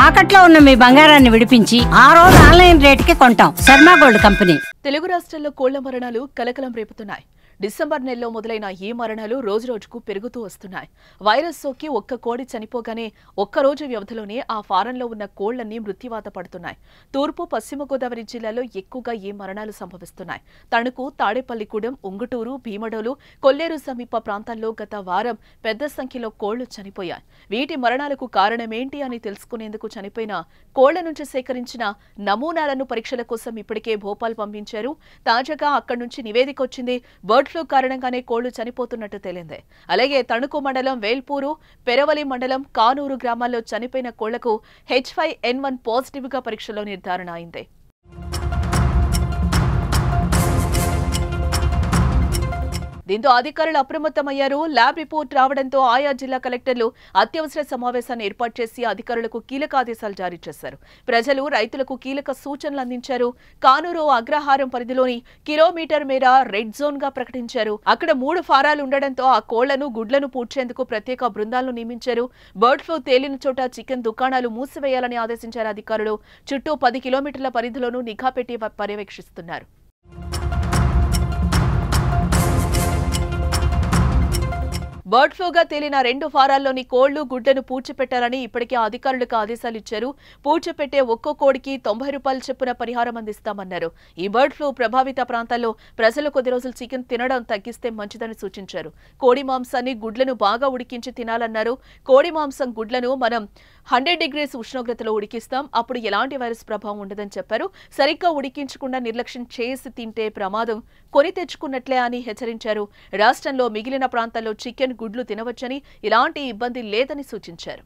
తాకట్లో ఉన్న మీ బంగారాన్ని విడిపించి ఆ రోజు ఆన్లైన్ రేటుకి కొంటాం. Sharma gold company. తెలుగు రాష్ట్రాల్లో కోళ్ల మరణాలు కలకలం రేపుతున్నాయి. డిసెంబర్ నెలలో మొదలైన ఈ మరణాలు రోజురోజుకు పెరుగుతూ వస్తున్నాయి. వైరస్ సోకి ఒక్క కోడి చనిపోగానే ఒక్కరోజు వ్యవధిలోనే ఆ ఫారంలో ఉన్న కోళ్లన్నీ మృత్యువాత పడుతున్నాయి. తూర్పు పశ్చిమ గోదావరి జిల్లాలో ఎక్కువగా ఈ మరణాలు సంభవిస్తున్నాయి. తణుకు, తాడేపల్లిగూడెం, ఉంగుటూరు, భీమడోలు, కొల్లేరు సమీప ప్రాంతాల్లో గత వారం పెద్ద సంఖ్యలో కోళ్లు చనిపోయాయి. వీటి మరణాలకు కారణమేంటి అని తెలుసుకునేందుకు చనిపోయిన కోళ్ల నుంచి సేకరించిన నమూనాలను పరీక్షల కోసం ఇప్పటికే భోపాల్ పంపించారు. తాజాగా అక్కడి నుంచి నివేదిక వచ్చింది. బర్డ్ ఫ్లూ కారణంగానే కోళ్లు చనిపోతున్నట్టు తేలింది. అలాగే తణుకు మండలం వేల్పూరు, పెరవలి మండలం కానూరు గ్రామాల్లో చనిపోయిన కోళ్లకు H5N1 పాజిటివ్ గా పరీక్షలో నిర్ధారణ అయింది. దీంతో అధికారులు అప్రమత్తమయ్యారు. ల్యాబ్ రిపోర్ట్ రావడంతో ఆయా జిల్లా కలెక్టర్లు అత్యవసర సమావేశాన్ని ఏర్పాటు చేసి అధికారులకు కీలక ఆదేశాలు జారీ చేశారు. ప్రజలు, రైతులకు కీలక సూచనలు అందించారు. కానూరు అగ్రహారం పరిధిలోని కిలోమీటర్ మేర రెడ్ జోన్ గా ప్రకటించారు. అక్కడ 3 ఫారాలు ఉండడంతో ఆ కోళ్లను, గుడ్లను పూడ్చేందుకు ప్రత్యేక బృందాలను నియమించారు. బర్డ్ ఫ్లూ తేలిన చోట చికెన్ దుకాణాలు మూసివేయాలని ఆదేశించారు అధికారులు. చుట్టూ 10 కిలోమీటర్ల పరిధిలోనూ నిఘా పెట్టి పర్యవేక్షిస్తున్నారు. బర్డ్ ఫ్లూగా తేలిన 2 ఫారాల్లోని కోళ్లు, గుడ్లను పూడ్చిపెట్టాలని ఇప్పటికే అధికారులకు ఆదేశాలు ఇచ్చారు. పూడ్చిపెట్టే ఒక్కో కోడికి ₹90 చొప్పున పరిహారం అందిస్తామన్నారు. ఈ బర్డ్ ఫ్లూ ప్రభావిత ప్రాంతాల్లో ప్రజలు కొద్ది రోజులు చికెన్ తినడం తగ్గిస్తే మంచిదని సూచించారు. కోడి మాంసాన్ని, గుడ్లను బాగా ఉడికించి తినాలన్నారు. కోడి మాంసం, గుడ్లను మనం 100 degrees ఉష్ణోగ్రతలో ఉడికిస్తాం. అప్పుడు ఎలాంటి వైరస్ ప్రభావం ఉండదని చెప్పారు. సరిగ్గా ఉడికించకుండా నిర్లక్ష్యం చేసి తింటే ప్రమాదం కొని తెచ్చుకున్నట్లే అని హెచ్చరించారు. రాష్ట్రంలో మిగిలిన ప్రాంతాల్లో చికెన్, గుడ్లు తినవచ్చని, ఎలాంటి ఇబ్బంది లేదని సూచించారు.